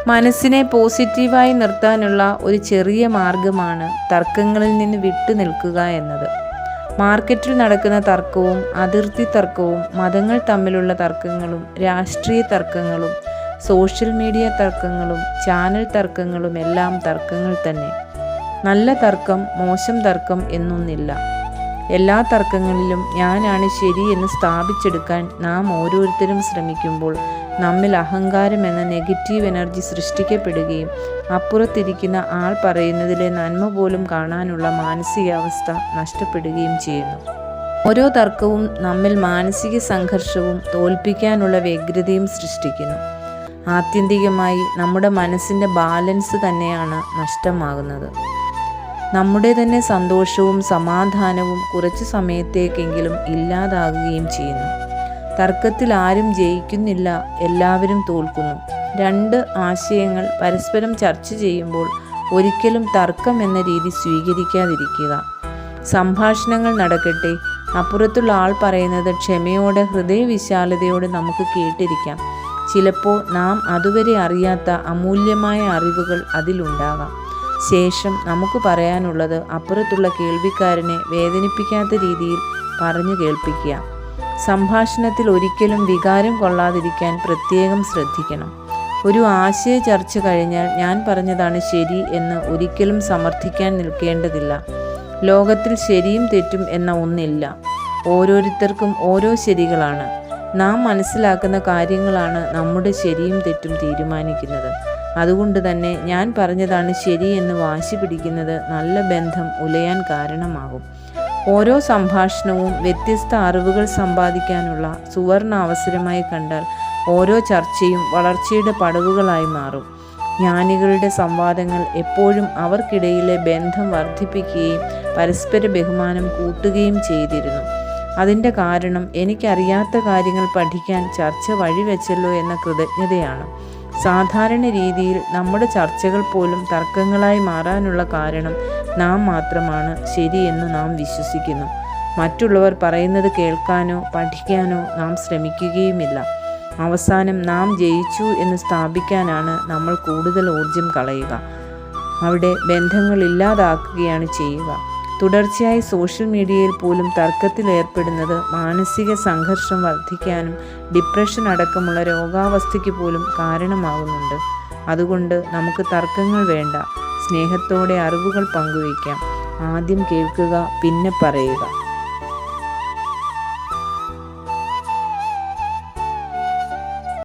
മനസ്സിനെ പോസിറ്റീവായി നിർത്താനുള്ള ഒരു ചെറിയ മാർഗമാണ് തർക്കങ്ങളിൽ നിന്ന് വിട്ടു നിൽക്കുക എന്നത്. മാർക്കറ്റിൽ നടക്കുന്ന തർക്കവും അതിർത്തി തർക്കവും മതങ്ങൾ തമ്മിലുള്ള തർക്കങ്ങളും രാഷ്ട്രീയ തർക്കങ്ങളും സോഷ്യൽ മീഡിയ തർക്കങ്ങളും ചാനൽ തർക്കങ്ങളും എല്ലാം തർക്കങ്ങൾ തന്നെ. നല്ല തർക്കം മോശം തർക്കം എന്നൊന്നില്ല. എല്ലാ തർക്കങ്ങളിലും ഞാനാണ് ശരി എന്ന് സ്ഥാപിച്ചെടുക്കാൻ നാം ഓരോരുത്തരും ശ്രമിക്കുമ്പോൾ നമ്മിൽ അഹങ്കാരം എന്ന നെഗറ്റീവ് എനർജി സൃഷ്ടിക്കപ്പെടുകയും അപ്പുറത്തിരിക്കുന്ന ആൾ പറയുന്നതിലെ നന്മ പോലും കാണാനുള്ള മാനസികാവസ്ഥ നഷ്ടപ്പെടുകയും ചെയ്യുന്നു. ഓരോ തർക്കവും നമ്മിൽ മാനസിക സംഘർഷവും തോൽപ്പിക്കാനുള്ള വ്യഗ്രതയും സൃഷ്ടിക്കുന്നു. ആത്യന്തികമായി നമ്മുടെ മനസ്സിൻ്റെ ബാലൻസ് തന്നെയാണ് നഷ്ടമാകുന്നത്. നമ്മുടെ തന്നെ സന്തോഷവും സമാധാനവും കുറച്ചു സമയത്തേക്കെങ്കിലും ഇല്ലാതാകുകയും ചെയ്യുന്നു. തർക്കത്തിൽ ആരും ജയിക്കുന്നില്ല, എല്ലാവരും തോൽക്കുന്നു. രണ്ട് ആശയങ്ങൾ പരസ്പരം ചർച്ച ചെയ്യുമ്പോൾ ഒരിക്കലും തർക്കം എന്ന രീതി സ്വീകരിക്കാതിരിക്കുക. സംഭാഷണങ്ങൾ നടക്കട്ടെ. അപ്പുറത്തുള്ള ആൾ പറയുന്നത് ക്ഷമയോടെ ഹൃദയവിശാലതയോടെ നമുക്ക് കേട്ടിരിക്കാം. ചിലപ്പോൾ നാം അതുവരെ അറിയാത്ത അമൂല്യമായ അറിവുകൾ അതിലുണ്ടാകാം. ശേഷം നമുക്ക് പറയാനുള്ളത് അപ്പുറത്തുള്ള കേൾവിക്കാരനെ വേദനിപ്പിക്കാത്ത രീതിയിൽ പറഞ്ഞു കേൾപ്പിക്കുക. സംഭാഷണത്തിൽ ഒരിക്കലും വികാരം കൊള്ളാതിരിക്കാൻ പ്രത്യേകം ശ്രദ്ധിക്കണം. ഒരു ആശയ ചർച്ച കഴിഞ്ഞാൽ ഞാൻ പറഞ്ഞതാണ് ശരി എന്ന് ഒരിക്കലും സമർത്ഥിക്കാൻ നിൽക്കേണ്ടതില്ല. ലോകത്തിൽ ശരിയും തെറ്റും എന്ന ഒന്നില്ല. ഓരോരുത്തർക്കും ഓരോ ശരികളാണ്. നാം മനസ്സിലാക്കുന്ന കാര്യങ്ങളാണ് നമ്മുടെ ശരിയും തെറ്റും തീരുമാനിക്കുന്നത്. അതുകൊണ്ട് തന്നെ ഞാൻ പറഞ്ഞതാണ് ശരി എന്ന് വാശി പിടിക്കുന്നത് നല്ല ബന്ധം ഉലയാൻ കാരണമാകും. ഓരോ സംഭാഷണവും വ്യത്യസ്ത അറിവുകൾ സമ്പാദിക്കാനുള്ള സുവർണ അവസരമായി കണ്ടാൽ ഓരോ ചർച്ചയും വളർച്ചയുടെ പടവുകളായി മാറും. ജ്ഞാനികളുടെ സംവാദങ്ങൾ എപ്പോഴും അവർക്കിടയിലെ ബന്ധം വർദ്ധിപ്പിക്കുകയും പരസ്പര ബഹുമാനം കൂട്ടുകയും ചെയ്തിരുന്നു. അതിൻ്റെ കാരണം എനിക്കറിയാത്ത കാര്യങ്ങൾ പഠിക്കാൻ ചർച്ച വഴിവെച്ചല്ലോ എന്ന കൃതജ്ഞതയാണ്. സാധാരണ രീതിയിൽ നമ്മുടെ ചർച്ചകൾ പോലും തർക്കങ്ങളായി മാറാനുള്ള കാരണം നാം മാത്രമാണ് ശരിയെന്ന് നാം വിശ്വസിക്കുന്നു. മറ്റുള്ളവർ പറയുന്നത് കേൾക്കാനോ പഠിക്കാനോ നാം ശ്രമിക്കുകയുമില്ല. അവസാനം നാം ജയിച്ചു എന്ന് സ്ഥാപിക്കാനാണ് നമ്മൾ കൂടുതൽ ഊർജം കളയുക. അവിടെ ബന്ധങ്ങൾ ഇല്ലാതാക്കുകയാണ് ചെയ്യുക. തുടർച്ചയായി സോഷ്യൽ മീഡിയയിൽ പോലും തർക്കത്തിൽ ഏർപ്പെടുന്നത് മാനസിക സംഘർഷം വർദ്ധിക്കാനും ഡിപ്രഷൻ അടക്കമുള്ള രോഗാവസ്ഥയ്ക്ക് പോലും കാരണമാകുന്നുണ്ട്. അതുകൊണ്ട് നമുക്ക് തർക്കങ്ങൾ വേണ്ട. സ്നേഹത്തോടെ അറിവുകൾ പങ്കുവയ്ക്കാം. ആദ്യം കേൾക്കുക, പിന്നെ പറയുക.